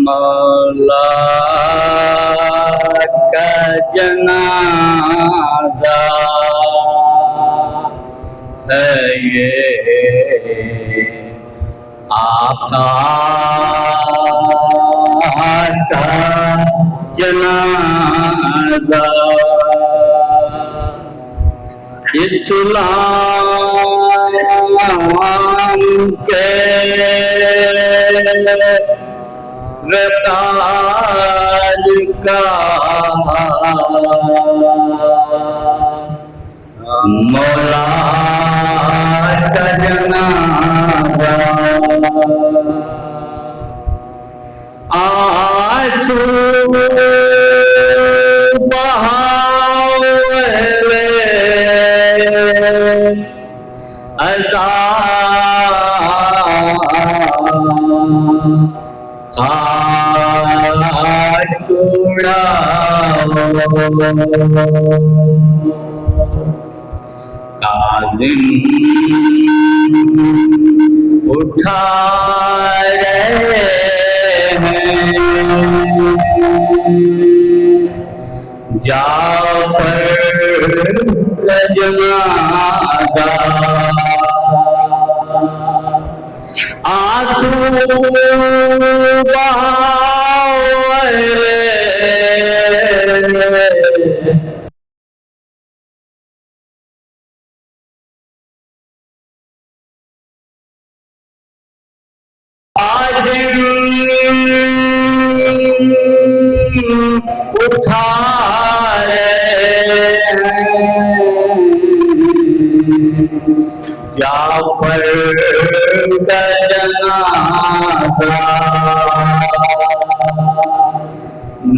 مولا کا جنازہ ہے یہ آقا کا جنازہ، اسلام کے وقار کا مولا کا جنازہ، آنسو بہاوے عزا خاک اڑاؤ، کاظم اٹھا رہے ہیں جعفر کا جنازہ، آنسو بہاوے اٹھا رہے جعفر کا جنازہ،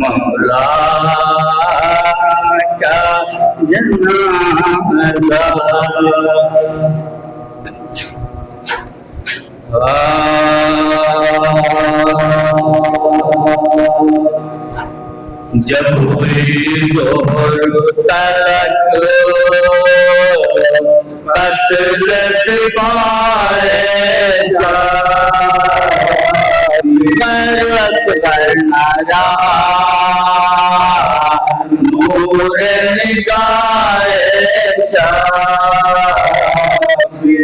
مولا کا جنازہ، جب ہوئی دور تلک قتل سپاہی مرس کرنا رہا نور نگاہ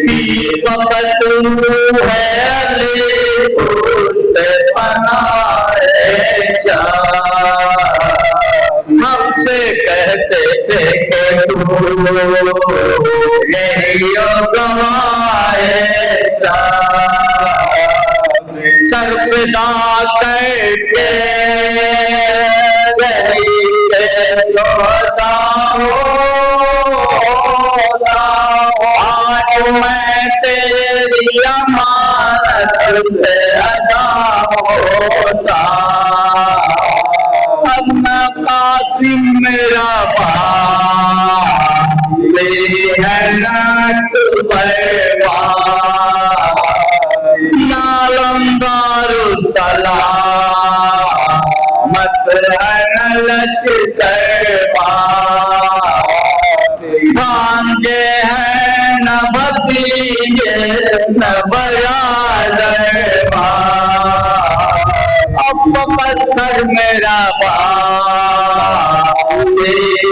فی وقت ہے علی پشت پناہ ہم سے کہتے تھے کہ تو یہی گوائے سر فدا کر کے آج میں تیری امانت سے ادا ہوتا، اپنا قاسم میرا باپ ہے نقص برباد، نالمدار سلامت ہے لشکر پاک، بھانجے ہیں نہ بھتیجے نہ برادر اب پتھر میرا باپ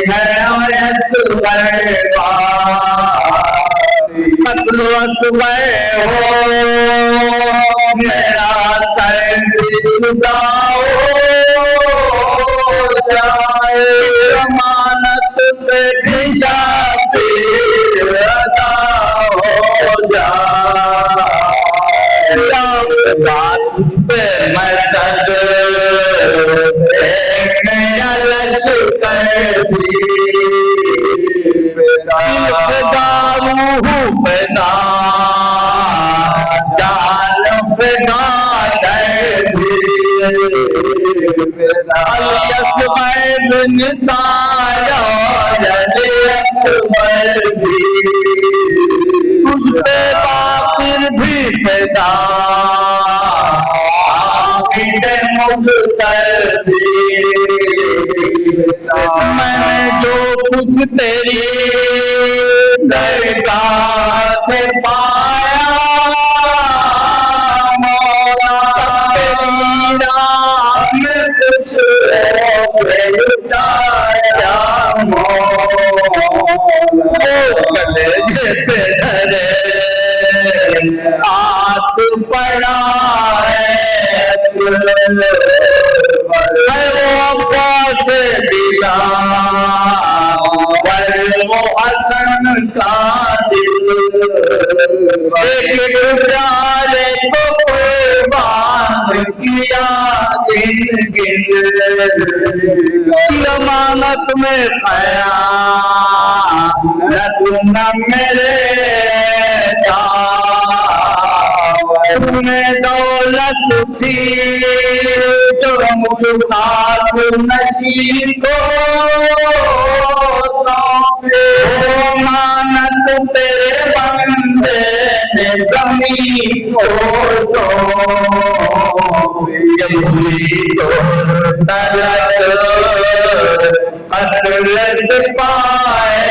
ہے اور قتل وصبے ہو میرا سر جدا ہو جائے، امانت سے بھی شابیر ادا ہو جائے، بات پہ میں سج میرا لشکر بھی فدا روح فدا جان فدا کر بھی الیسمع بن سایہ علی اکبر بھی تجھ پہ باقر بھی فدا عابد مختر بھی کچھ تیری درگاہ سے پایا مولا، تیری راہ میں کچھ لٹایا مولا، کلیجے پہ دھرے ہاتھ پڑا ہے دلا وہ حسن کا دل، ایک پیارے کو قربان کیا گن گن، ضمانت میں خیانت نہ میرے میں دولت تھی جو ملکات نشین کو سونپے، مانت تیرے بندے نے زمین کو سونپی، بھولی تو تلک قتل سے پائے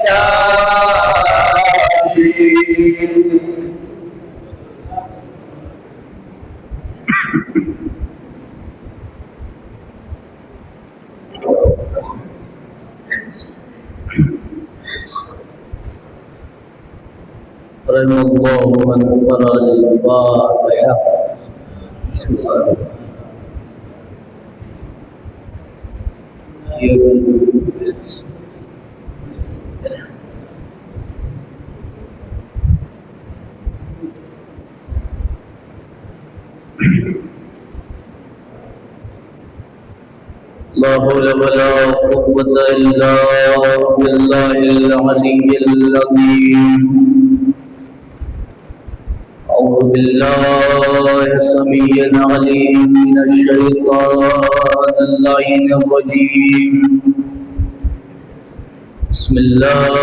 چاہی۔ رحم اللہ من قرأ الفاتحہ۔ بسم اللہ لا حول ولا قوة إلا بالله العلي العظيم۔ أعوذ بالله السميع العليم من الشيطان اللعين الرجيم، بسم الله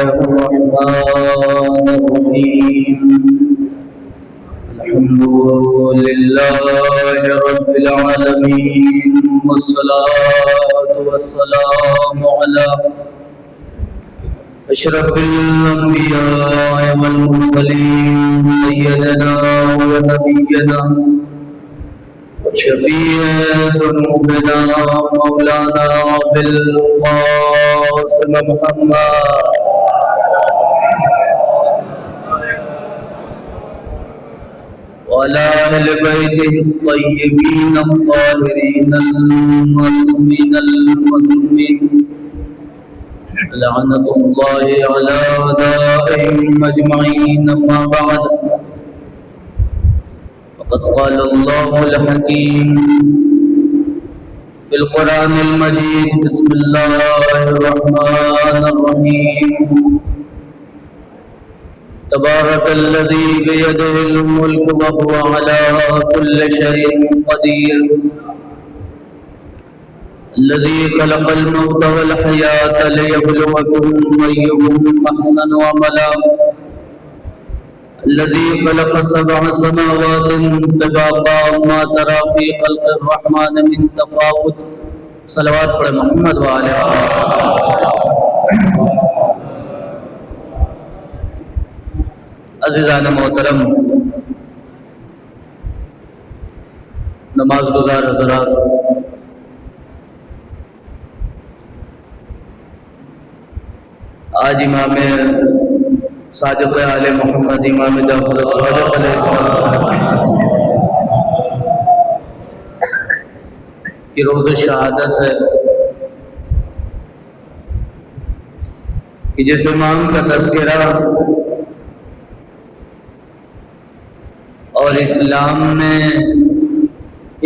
الرحمن الرحيم، الحمد لله رب العالمين، والصلاة والسلام على أشرف الأنبياء والمرسلين، سيدنا ونبينا وشفيع ذنوبنا مولانا بالقاسم محمد وعلى أهل بيته الطيبين الطاهرين المعصومين المظلومين، لعنة الله على أعدائهم أجمعين، أما بعد، فقد قال الله الحكيم في القرآن المجيد، بسم الله الرحمن الرحيم، تبارك الذي بيده الملك وهو على كل شيء قدير، الذي خلق الموت والحياة ليبلوكم أيكم أحسن عملا، الذي خلق 7 سماوات طباقا ما ترى في خلق الرحمن من تفاوت۔ صلوات پڑھے محمد وعلى عزیزان محترم، نماز گزار حضرات، آج امام صادق آل محمد، امام جعفر الصادق علیہ السلام کی روز شہادت ہے کہ جس امام کا تذکرہ اور اسلام میں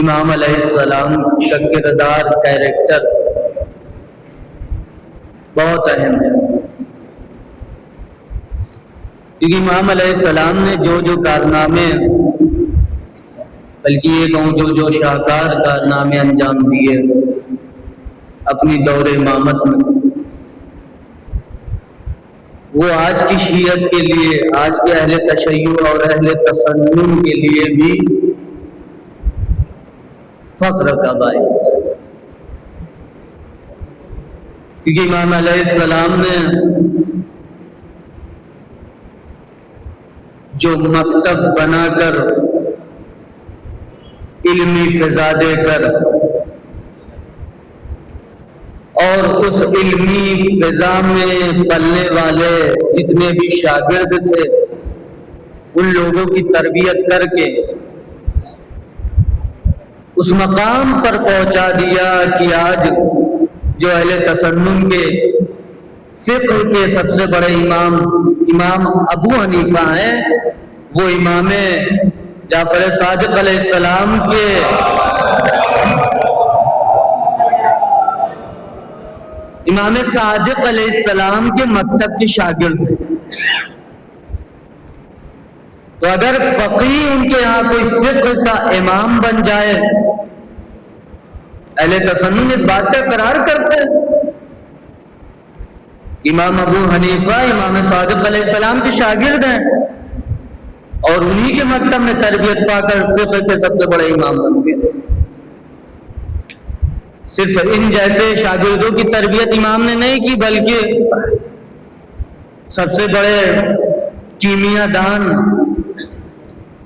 امام علیہ السلام کا کردار، کیریکٹر بہت اہم ہے، کیونکہ امام علیہ السلام نے جو کارنامے، بلکہ یہ کہوں جو شاہکار کارنامے انجام دیے اپنی دور امامت میں، وہ آج کی شیعت کے لیے، آج کے اہل تشیع اور اہل تسنن کے لیے بھی فخر کا باعث ہے۔ کیونکہ امام علیہ السلام نے جو مکتب بنا کر علمی فضا دے کر اور اس علمی فضا میں پلنے والے جتنے بھی شاگرد تھے ان لوگوں کی تربیت کر کے اس مقام پر پہنچا دیا کہ آج جو اہل تسنن کے فقہ کے سب سے بڑے امام ابو حنیفہ ہیں، وہ امام جعفر صادق علیہ السلام کے امام صادق علیہ السلام کے مکتب کے شاگرد ہیں۔ تو اگر فقیہ ان کے یہاں کوئی فقہ کا امام بن جائے، اہل تسنن اس بات کا اقرار کرتے ہیں۔ امام ابو حنیفہ امام صادق علیہ السلام کے شاگرد ہیں اور انہی کے مکتب میں تربیت پا کر فقہ کے سب سے بڑے امام بن گئے۔ صرف ان جیسے شاگردوں کی تربیت امام نے نہیں کی، بلکہ سب سے بڑے کیمیاء دان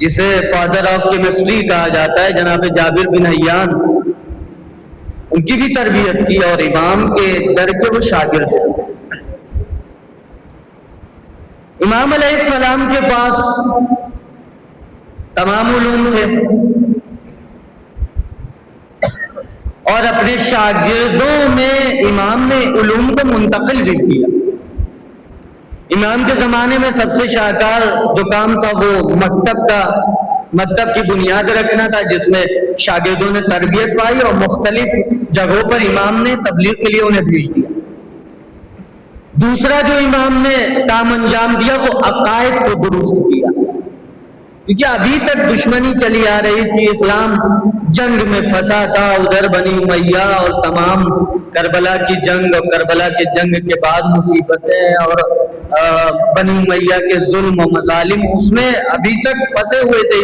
جسے فادر آف کیمسٹری کہا جاتا ہے جناب جابر بن حیان، ان کی بھی تربیت کی اور امام کے در کے وہ شاگرد تھے۔ امام علیہ السلام کے پاس تمام علوم تھے اور اپنے شاگردوں میں امام نے علوم کو منتقل بھی کیا۔ امام کے زمانے میں سب سے شاہکار جو کام تھا وہ مکتب کی بنیاد رکھنا تھا، جس میں شاگردوں نے تربیت پائی اور مختلف جگہوں پر امام نے تبلیغ کے لیے انہیں بھیج دیا۔ دوسرا جو امام نے کام انجام دیا وہ عقائد کو درست کیا، کیونکہ ابھی تک دشمنی چلی آ رہی تھی، اسلام جنگ میں پھنسا تھا، ادھر بنی امیہ اور تمام کربلا کی جنگ اور کربلا کے جنگ کے بعد مصیبتیں اور بنی امیہ کے ظلم و مظالم، اس میں ابھی تک پھنسے ہوئے تھے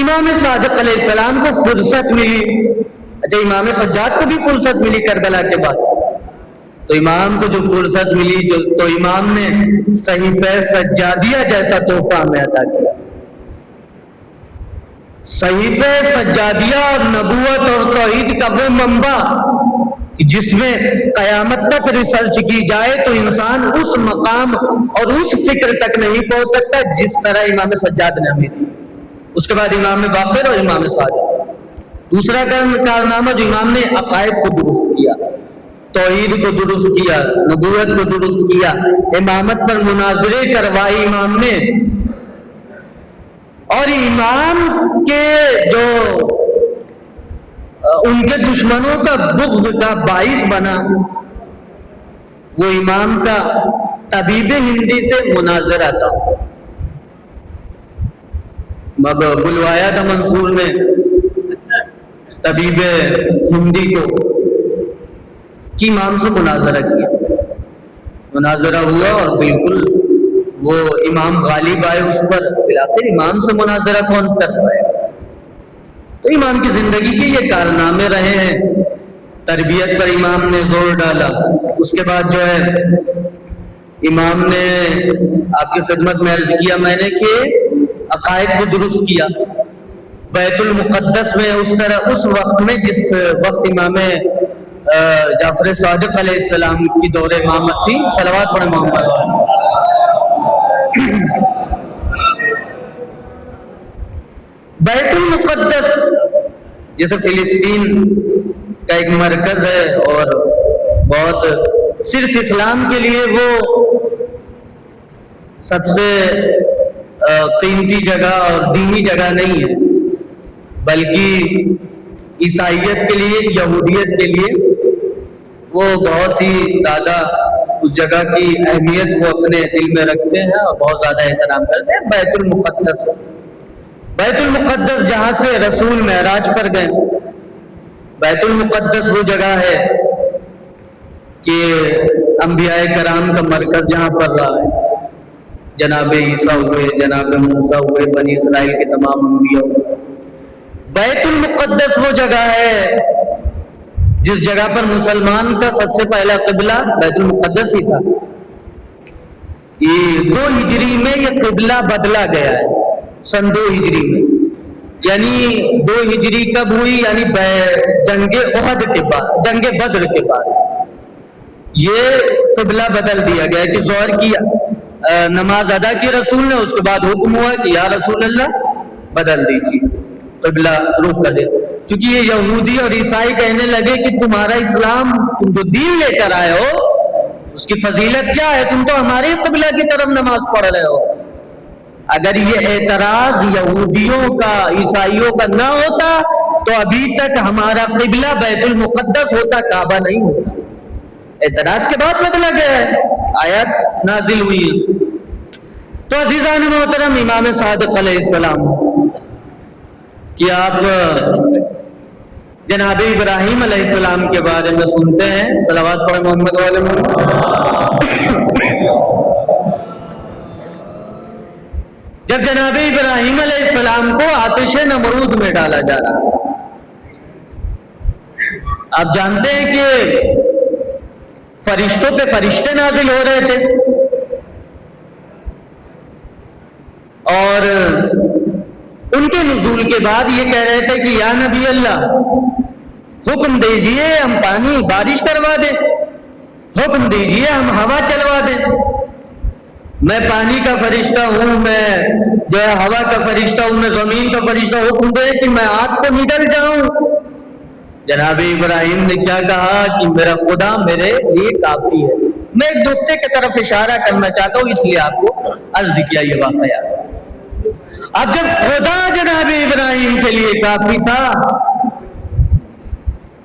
امام صادق علیہ السلام کو فرصت ملی۔ اچھا، امام سجاد کو بھی فرصت ملی کربلا کے بعد، تو امام کو جو فرصت ملی تو امام نے صحیفہ سجادیہ جیسا تحفہ ہمیں عطا کیا۔ صحیفہ سجادیہ اور نبوت اور توحید کا وہ منبع جس میں قیامت تک ریسرچ کی جائے تو انسان اس مقام اور اس فکر تک نہیں پہنچ سکتا جس طرح امام سجاد نے ہمیں دی۔ اس کے بعد امام باقر اور امام صادق۔ دوسرا کارنامہ جو امام نے عقائد کو درست کیا، توحید کو درست کیا، نبوت کو درست کیا، امامت پر مناظرے کروائے امام نے، اور امام کے جو ان کے دشمنوں کا بغض کا باعث بنا وہ امام کا طبیب ہندی سے مناظرہ تھا۔ بلوایا تھا منصور نے طبیب ہندی کو کہ امام سے مناظرہ کیا، مناظرہ ہوا اور بالکل وہ امام غالب آئے اس پر۔ بالآخر امام سے مناظرہ کون کر پائے؟ تو امام کی زندگی کے یہ کارنامے رہے ہیں۔ تربیت پر امام نے زور ڈالا۔ اس کے بعد جو ہے امام نے آپ کی خدمت میں عرض کیا میں نے کہ عقائد کو درست کیا۔ بیت المقدس میں اس وقت میں جس وقت امام جعفر صادق علیہ السلام کی دور امامت تھی، صلوات پڑھیں محمد، بیت المقدس جیسے فلسطین کا ایک مرکز ہے اور بہت صرف اسلام کے لیے وہ سب سے قیمتی جگہ اور دینی جگہ نہیں ہے، بلکہ عیسائیت کے لیے، یہودیت کے لیے وہ بہت ہی زیادہ اس جگہ کی اہمیت وہ اپنے دل میں رکھتے ہیں اور بہت زیادہ احترام کرتے ہیں۔ بیت المقدس جہاں سے رسول معراج پر گئے، بیت المقدس وہ جگہ ہے کہ انبیاء کرام کا مرکز جہاں پر رہا ہے، جناب عیسیٰ ہوئے، جناب موسیٰ ہوئے، بنی اسرائیل کے تمام انبیاء ہوئے۔ بیت المقدس وہ جگہ ہے جس جگہ پر مسلمان کا سب سے پہلا قبلہ بیت المقدس ہی تھا، یہ 2 ہجری میں یہ قبلہ بدلا گیا ہے، سن 2 ہجری میں، یعنی 2 ہجری کب ہوئی؟ یعنی جنگ احد کے بعد، جنگ بدر کے بعد یہ قبلہ بدل دیا گیا کہ ظہر کی نماز ادا کی رسول نے، اس کے بعد حکم ہوا کہ یا رسول اللہ بدل دیجیے، قبلہ رخ کر دے، کیونکہ یہ یہودی اور عیسائی کہنے لگے کہ تمہارا اسلام، تم جو دین لے کر آئے ہو اس کی فضیلت کیا ہے، تم تو ہمارے قبلہ کی طرف نماز پڑھ رہے ہو۔ اگر یہ اعتراض یہودیوں کا، عیسائیوں کا نہ ہوتا تو ابھی تک ہمارا قبلہ بیت المقدس ہوتا، کعبہ نہیں ہوتا۔ اعتراض کے بعد بدلا گیا ہے، آیات نازل ہوئی ہے۔ تو عزیزان محترم، امام صادق علیہ السلام کہ آپ جناب ابراہیم علیہ السلام کے بارے میں سنتے ہیں، صلوات پڑھیں محمد والے محمد۔ جب جناب ابراہیم علیہ السلام کو آتش نمرود میں ڈالا جا رہا، آپ جانتے ہیں کہ فرشتوں پہ فرشتے نازل ہو رہے تھے، اور ان کے نزول کے بعد یہ کہہ رہے تھے کہ یا نبی اللہ حکم دیجئے ہم پانی بارش کروا دیں، حکم دیجئے ہم ہوا چلوا دیں۔ میں پانی کا فرشتہ ہوں، میں جو ہے ہوا کا فرشتہ ہوں، میں زمین کا فرشتہ، حکم دے کہ میں آگ کو نگل جاؤں۔ جناب ابراہیم نے کیا کہا کہ میرا خدا میرے لیے کافی ہے۔ میں ایک نقطے کی طرف اشارہ کرنا چاہتا ہوں، اس لیے آپ کو عرض کیا یہ واقعہ۔ اب جب خدا جناب ابراہیم کے لیے کافی تھا،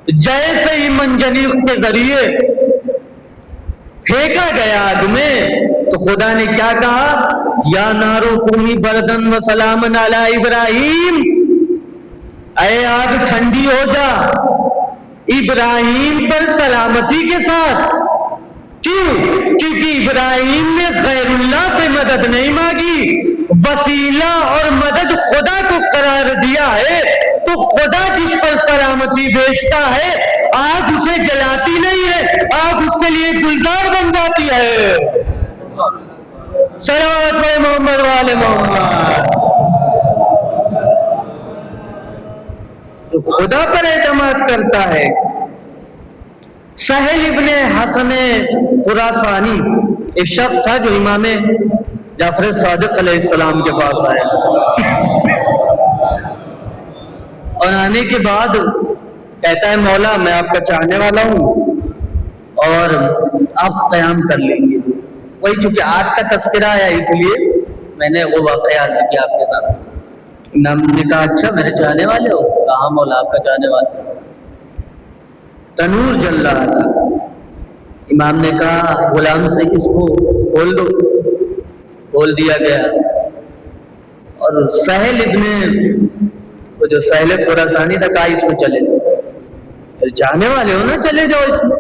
جیسے ہی منجنیق کے ذریعے پھینکا گیا آگ میں، تو خدا نے کیا کہا؟ یا نارو کونی بردن و سلامن علی ابراہیم، اے آگ ٹھنڈی ہو جا ابراہیم پر سلامتی کے ساتھ۔ کیوں؟ کیونکہ ابراہیم نے غیر اللہ سے مدد نہیں مانگی، وسیلہ اور مدد خدا کو قرار دیا ہے، تو خدا جس پر سلامتی بھیجتا ہے آگ اسے جلاتی نہیں ہے، آگ اس کے لیے گلزار بن جاتی ہے۔ صلوات پڑھیں محمد والے محمد۔ جو خدا پر اعتماد کرتا ہے۔ سہل ابن حسن خراسانی ایک شخص تھا جو امام جعفر صادق علیہ السلام کے پاس آیا، اور آنے کے بعد کہتا ہے مولا میں آپ کا چاہنے والا ہوں اور آپ قیام کر لیں گے۔ وہی چونکہ آگ کا تذکرہ آیا اس لیے میں نے وہ واقعہ عرض کیا آپ کے ساتھ۔ امام نے کہا اچھا میرے چاہنے والے ہو؟ کہا مولا آپ کا چاہنے والا۔ تنور جل رہا تھا، امام نے کہا غلام سے اس کو کھول دو، کھول دیا گیا، اور سہل ابن وہ جو سہل خراسانی تھا کہا اس میں چلے جاؤ، پھر چاہنے والے ہو نا چلے جاؤ اس میں۔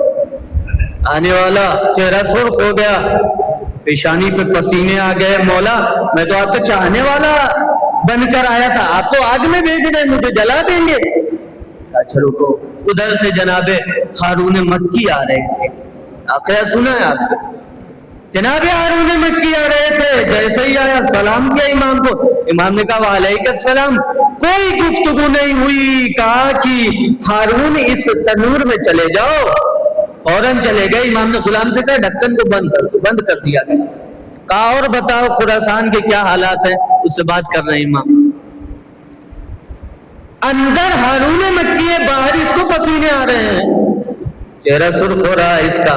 آنے والا چہرہ سرخ ہو گیا، پیشانی پہ پسینے آ گئے، مولا میں تو آپ کا چاہنے والا بن کر آیا تھا، آپ تو آگ میں بھیج رہے مجھے جلا دیں گے۔ اچھا رکو، ادھر سے جناب ہارون مکی آ رہے تھے، واقعہ سنا ہے آپ نے؟ جناب ہارون مکی آ رہے تھے، جیسے ہی آیا سلام کیا امام کو، امام نے کہا وعلیکم السلام۔ کوئی گفتگو نہیں ہوئی، کہا کہ ہارون اس تنور میں چلے جاؤ، فوراً چلے گئے۔ امام نے غلام سے کہا ڈھکن کو بند کر دو، بند کر دیا گیا۔ کہا اور بتاؤ خراسان کے کیا حالات ہیں، اس سے بات کر رہے ہیں امام۔ اندر ہارون مکی ہے، باہر اس کو پسینے آ رہے ہیں، چہرہ سرخ ہو رہا ہے اس کا۔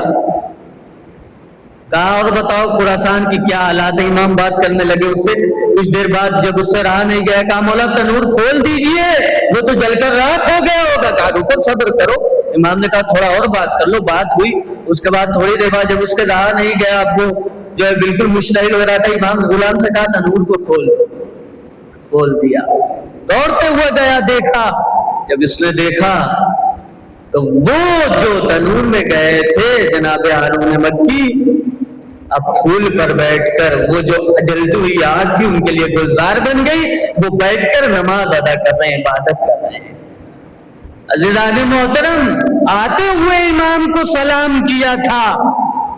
کہا اور بتاؤ خراسان کی کیا حالات ہیں، امام بات کرنے لگے اس سے۔ کچھ دیر بعد جب اس سے رہا نہیں گیا، کہا مولا تنور کھول دیجئے، وہ تو جل کر راکھ ہو گیا ہوگا۔ کہا رکو صبر کرو۔ امام نے کہا تھوڑا اور بات کر لو، بات ہوئی۔ اس کے بعد تھوڑی دیر بعد جب اس کے رہا نہیں گیا، اب وہ جو ہے بالکل مشتعل ہو رہا تھا، امام غلام سے کہا تنور کو کھول دو، کھول دیا۔ دوڑتے ہوئے گیا، دیکھا، جب اس نے دیکھا تو وہ جو تنور میں گئے تھے جناب ہارون مکی، اب پھول پر بیٹھ کر وہ جو جلتی ہوئی آگ تھی ان کے لیے گلزار بن گئی، وہ بیٹھ کر نماز ادا کر رہے ہیں، عبادت کر رہے ہیں۔ عزیزان محترم، آتے ہوئے امام کو سلام کیا تھا،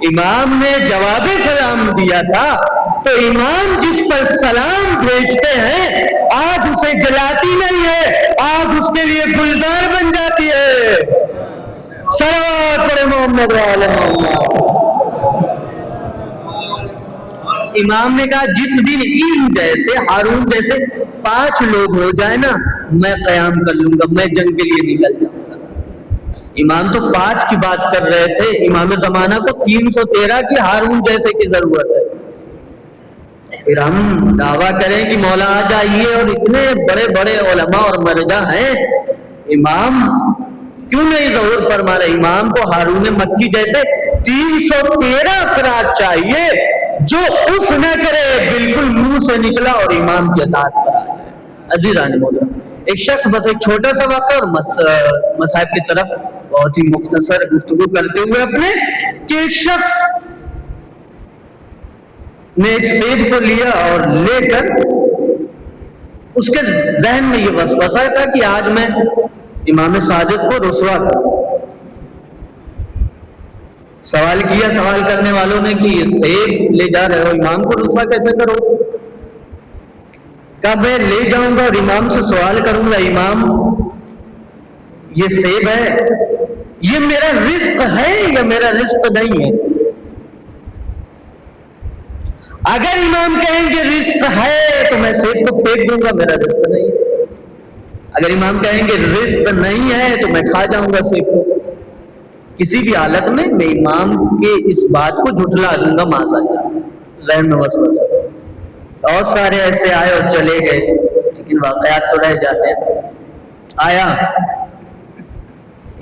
امام نے جواب سلام دیا تھا، تو امام جس پر سلام بھیجتے ہیں آگ اسے جلاتی نہیں ہے، آگ اس کے لیے گلزار بن جاتی ہے۔ صلوات پڑھے محمد وعلی محمد۔ امام نے کہا جس دن ان جیسے ہارون جیسے 5 لوگ ہو جائے نا، میں قیام کر لوں گا، میں جنگ کے لیے نکل جاؤں گا۔ امام تو 5 کی بات کر رہے تھے، امام زمانہ کو 313 کی ہارون جیسے کی ضرورت ہے۔ پھر ہم دعویٰ کریں کہ مولا آ جائیے، اور اتنے بڑے بڑے علماء اور مرجع ہیں، امام کیوں نہیں ظہور فرما رہے؟ امام کو ہارون مکی جیسے 313 افراد چاہیے جو اف نہ کرے، بالکل منہ سے نکلا اور امام کی اطاعت پر آ جائے۔ عزیزان محترم، ایک شخص، بس ایک چھوٹا سا واقعہ اور مصائب کی طرف بہت ہی مختصر گفتگو کرتے ہوئے اپنے، کہ ایک شخص نے ایک سیب کو لیا اور لے کر اس کے ذہن میں یہ وسوسہ تھا کہ آج میں امام ساجد کو رسوا کروں۔ سوال کیا سوال کرنے والوں نے کہ یہ سیب لے جا رہے ہو، امام کو رسوا کیسے کرو؟ کہا میں لے جاؤں گا اور امام سے سوال کروں گا، امام یہ سیب ہے، یہ میرا رزق ہے یا میرا رزق نہیں ہے؟ اگر امام کہیں گے رزق ہے تو میں سیب کو پھینک دوں گا، میرا رزق نہیں ہے۔ اگر امام کہیں گے رزق نہیں ہے تو میں کھا جاؤں گا سیب کو۔ کسی بھی حالت میں امام کے اس بات کو جھٹلا دوں گا، معاذاللہ۔ ذہن میں وسوسہ، بہت سارے ایسے آئے اور چلے گئے، لیکن واقعات تو رہ جاتے ہیں۔ آیا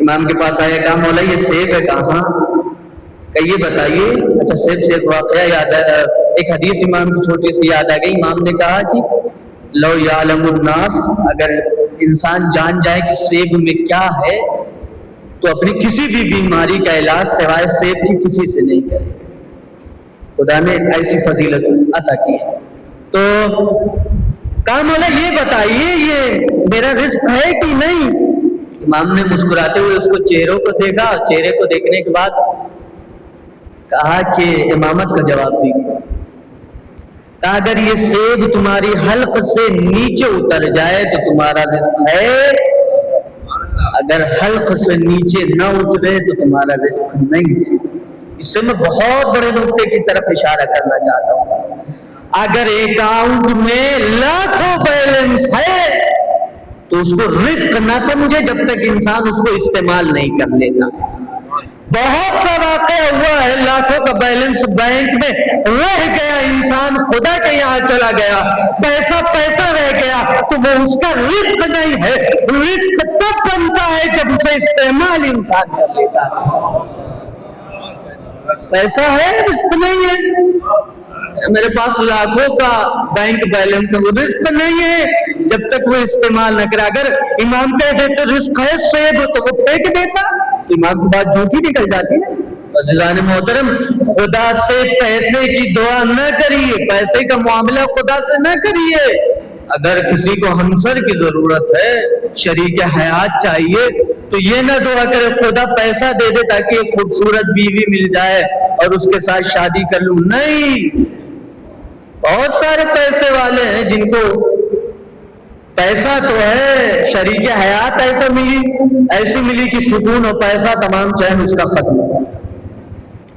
امام کے پاس آیا، کہا مولا یہ سیب ہے؟ کہا کہ یہ بتائیے۔ اچھا سیب واقعہ یاد ہے، ایک حدیث امام کی چھوٹی سی یاد آ گئی۔ امام نے کہا کہ لو یعلم الناس، اگر انسان جان جائے کہ سیب میں کیا ہے تو اپنی کسی بھی بیماری کا علاج سوائے سیب کی کسی سے نہیں کرے۔ خدا نے ایسی فضیلت عطا کی ہے۔ تو کہا مولا یہ بتائیے یہ میرا رزق ہے کہ نہیں؟ امام نے مسکراتے ہوئے اس کو چہروں کو دیکھا، چہرے کو دیکھنے کے بعد کہا کہ امامت کا جواب دیجیے۔ کہا اگر یہ سیب تمہاری حلق سے نیچے اتر جائے تو تمہارا رزق ہے، اگر حلق سے نیچے نہ اترے تو تمہارا رزق نہیں ہے۔ اس سے میں بہت بڑے نقطے کی طرف اشارہ کرنا چاہتا ہوں۔ اگر اکاؤنٹ میں لاکھوں بیلنس ہے تو اس کو رزق نہ سمجھے جب تک انسان اس کو استعمال نہیں کر لیتا۔ بہت سا واقعہ ہوا ہے، لاکھوں کا بیلنس بینک میں رہ گیا، انسان خدا کے یہاں چلا گیا، پیسہ رہ گیا، تو وہ اس کا رزق نہیں ہے۔ رزق تب بنتا ہے جب اسے استعمال انسان کر لیتا ہے۔ پیسہ ہے، رزق نہیں ہے۔ میرے پاس لاکھوں کا بینک بیلنس ہے، وہ رزق نہیں ہے جب تک وہ استعمال نہ کرے۔ اگر امام کہہ دیتے رزق ہے سیب تو وہ پھینک دیتا، امام کی بات جھوٹی نکل جاتی ہے۔ عزیزان محترم، خدا سے پیسے کی دعا نہ کریے، پیسے کا معاملہ خدا سے نہ کریے۔ اگر کسی کو ہمسر کی ضرورت ہے، شریک حیات چاہیے، تو یہ نہ دعا کرے خدا پیسہ دے دے تاکہ ایک خوبصورت بیوی مل جائے اور اس کے ساتھ شادی کر لوں۔ نہیں، بہت سارے پیسے والے ہیں جن کو پیسہ تو ہے، شریک حیات ایسی ملی کہ سکون اور پیسہ تمام چین اس کا ختم۔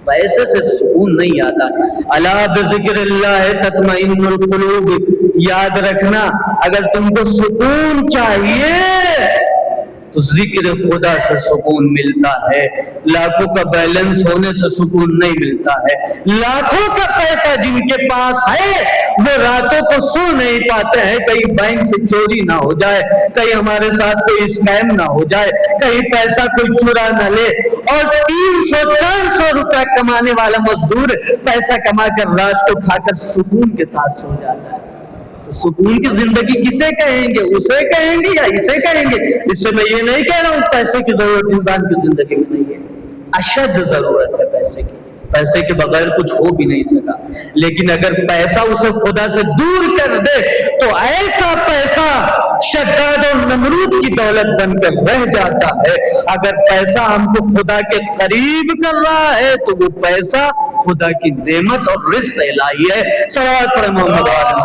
پیسے سے سکون نہیں آتا۔ الا بذکر اللہ تطمئن القلوب، یاد رکھنا اگر تم کو سکون چاہیے تو ذکر خدا سے سکون ملتا ہے۔ لاکھوں کا بیلنس ہونے سے سکون نہیں ملتا ہے۔ لاکھوں کا پیسہ جن کے پاس ہے وہ راتوں کو سو نہیں پاتے ہیں، کہیں بینک سے چوری نہ ہو جائے، کہیں ہمارے ساتھ کوئی اسکیم نہ ہو جائے، کہیں پیسہ کوئی چرا نہ لے۔ اور 300-400 روپے کمانے والا مزدور پیسہ کما کر رات کو کھا کر سکون کے ساتھ سو جاتا ہے۔ سکون کی زندگی کسے کہیں گے؟ اسے کہیں گے یا اسے کہیں گے؟ اس سے میں یہ نہیں کہہ رہا ہوں پیسے کی ضرورت انسان کی زندگی میں نہیں ہے، اشد ضرورت ہے پیسے کی۔ پیسے کے بغیر کچھ ہو بھی نہیں سکا، لیکن اگر پیسہ اسے خدا سے دور کر دے تو ایسا پیسہ شداد اور نمرود کی دولت بن کر رہ جاتا ہے۔ اگر پیسہ ہم کو خدا کے قریب کر رہا ہے تو وہ پیسہ خدا کی نعمت اور رزق الہی ہے۔ صلوات پڑھیں محمد علیہ۔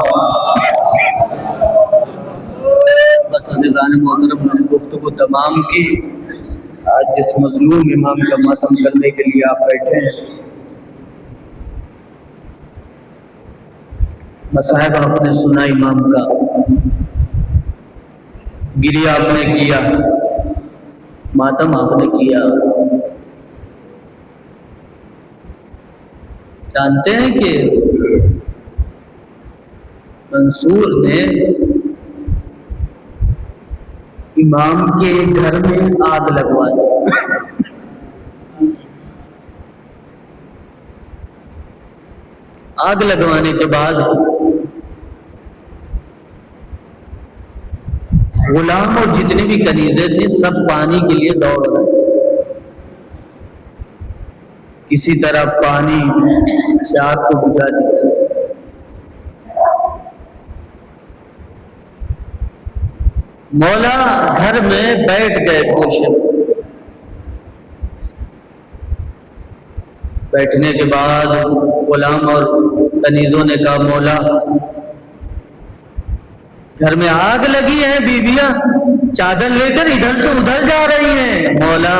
بس عزیزان محترم، میں نے گفتگو تمام کی۔ آج جس مظلوم امام کا ماتم کرنے کے لیے آپ بیٹھے ہیں، مصائب آپ نے سنا، امام کا گریہ آپ نے کیا، ماتم آپ نے کیا۔ جانتے ہیں کہ منصور نے امام کے گھر میں آگ لگوا دی۔ آگ لگوانے کے بعد غلام اور جتنے بھی کنیزیں تھے سب پانی کے لیے دوڑ رہے، کسی طرح پانی سے آگ کو بجھا دیا۔ مولا گھر میں بیٹھ گئے گوشے میں۔ بیٹھنے کے بعد غلام اور کنیزوں نے کہا، مولا گھر میں آگ لگی ہے، بیویاں چادر لے کر ادھر سے ادھر جا رہی ہیں، مولا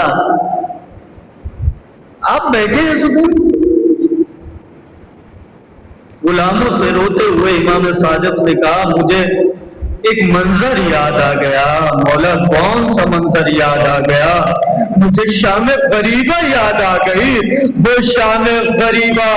آپ بیٹھے ہیں سکون سے۔ غلاموں سے روتے ہوئے امام صادق نے کہا، مجھے ایک منظر یاد آ گیا۔ مولا کون سا منظر یاد آ گیا؟ مجھے شام غریبہ یاد آ گئی، وہ شام غریبہ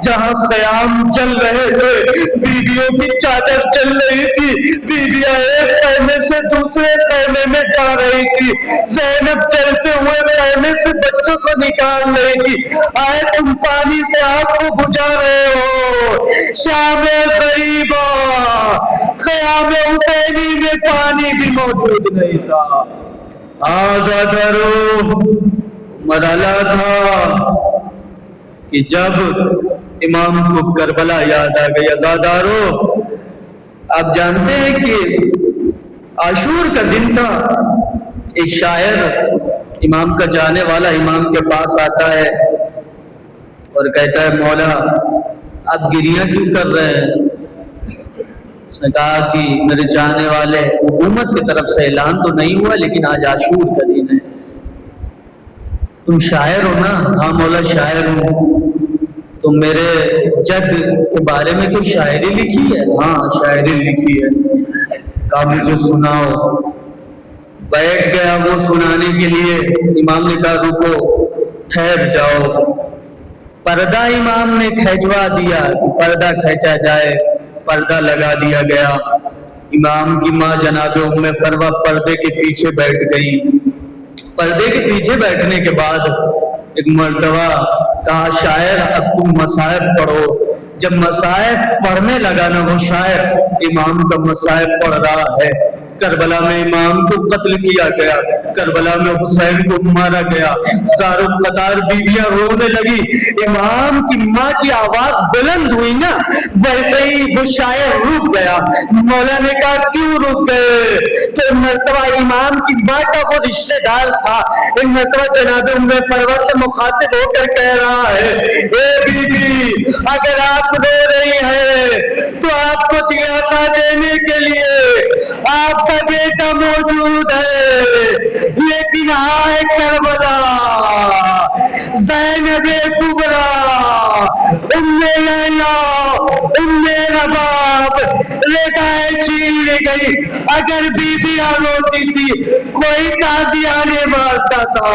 جہاں خیام چل رہے تھے، بیویوں کی چادر چل رہی تھی، بیویاں ایک خیمے سے دوسرے خیمے میں جا رہی تھی، زینب چلتے ہوئے خیمے سے بچوں کو نکال رہی تھی، آئے تم پانی سے آگ کو بجھا رہے ہو۔ شام غریبہ خیام اتیلی میں پانی بھی موجود نہیں تھا۔ آزادارو مرحلہ تھا کہ جب امام کو کربلا یاد آ گئی۔ آزادارو آپ جانتے ہیں کہ عاشور کا دن تھا، ایک شاعر امام کا جانے والا امام کے پاس آتا ہے اور کہتا ہے، مولا آپ گریہ کیوں کر رہے ہیں؟ اس نے کہا کہ میرے جانے والے، حکومت کی طرف سے اعلان تو نہیں ہوا لیکن آج عاشور کا دن ہے، تم شاعر ہو نا؟ ہاں مولا شاعر ہوں۔ تم میرے جد کے بارے میں کوئی شاعری لکھی ہے؟ ہاں شاعری لکھی ہے۔ کہا مجھے سناؤ۔ بیٹھ گیا وہ سنانے کے لیے۔ امام نے کہا رکو، ٹھہر جاؤ۔ پردہ امام نے کھینچوا دیا کہ پردہ کھینچا جائے، پردہ لگا دیا گیا۔ امام کی ماں جناب ام فروہ پردے کے پیچھے بیٹھ گئی۔ پردے کے پیچھے بیٹھنے کے بعد ایک مرتبہ کہا، شاعر اب تم مصائب پڑھو۔ جب مصائب پڑھنے لگا نا وہ شاعر، امام کا مصائب پڑھ رہا ہے۔ کربلا میں امام کو قتل کیا گیا، کربلا میں حسین کو مارا گیا، زاروں قطار بیویاں رونے لگی۔ امام کی ماں کی آواز بلند ہوئی نا، ویسے ہی وہ شاعر رک گیا۔ مولا نے کہا کیوں رک گئے؟ تو ایک مرتبہ امام کی ماں کا وہ رشتہ دار تھا، ایک مرتبہ جناب ام فروہ سے مخاطب ہو کر کہہ رہا ہے، اے بی بی اگر آپ رو رہی ہیں تو آپ کو دلاسا دینے کے لیے آپ کا بیٹا موجود ہے، لیکن آئے کربلا زینب کبریٰ ام لیلا ام رباب ردائے چھین لی گئی۔ اگر بیویاں روتی تھی، کوئی تازیانے مارتا تھا،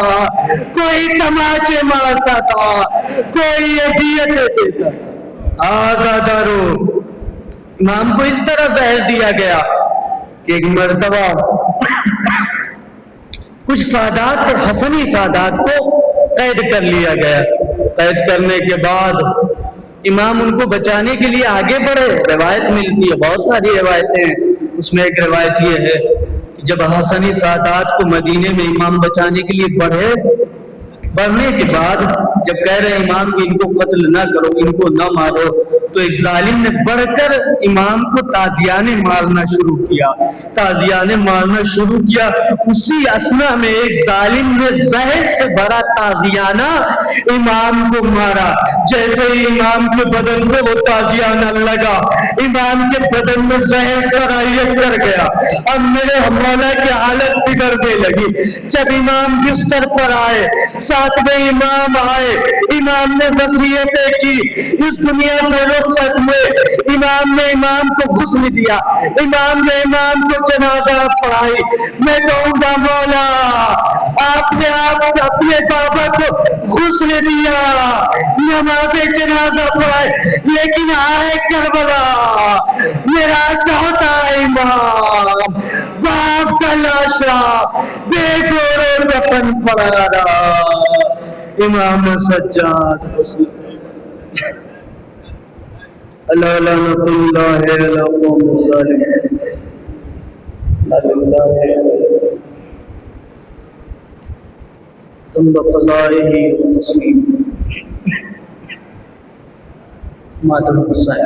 کوئی تماچے مارتا تھا، کوئی اذیتیں دیتا تھا۔ آزادارو امام کو اس طرح زہر دیا گیا کہ ایک مرتبہ کچھ سادات، حسنی سادات کو قید کر لیا گیا۔ قید کرنے کے بعد امام ان کو بچانے کے لیے آگے بڑھے۔ روایت ملتی ہے، بہت ساری روایتیں ہیں، اس میں ایک روایت یہ ہے کہ جب حسنی سادات کو مدینے میں امام بچانے کے لیے بڑھے پڑھنے کے بعد جب کہہ رہے امام کہ ان کو قتل نہ کرو، ان کو نہ مارو، تو ایک ظالم نے بڑھ کر امام کو تازیانے مارنا شروع کیا، تازیانے مارنا شروع کیا۔ اسی اثنا میں ایک ظالم نے زہر سے بھرا تازیانہ امام کو مارا۔ جیسے ہی امام کے بدن میں وہ تازیانہ لگا، امام کے بدن میں زہر سرایت کر گیا۔ اب میرے مولا کی حالت بگڑنے لگی۔ جب امام بستر پر آئے، ساتھ میں امام آئے، امام نے وصیتیں کی، اس دنیا سے رخصت ہوئے۔ امام نے امام کو غسل دیا، امام نے امام کو جنازہ پڑھائی۔ میں کہوں گا مولا آپ نے اپنے بابا کو غسل دیا، نماز جنازہ پڑھائے، لیکن آئے کربلا میرا چاہتا امام باپ کا لاشا بے گورو دفن پڑا رہا۔ امام سجاد اللہ لعنت اللہ علی قوم الظالمین۔ ثم قضائه وتسليمه ماتم الحسين۔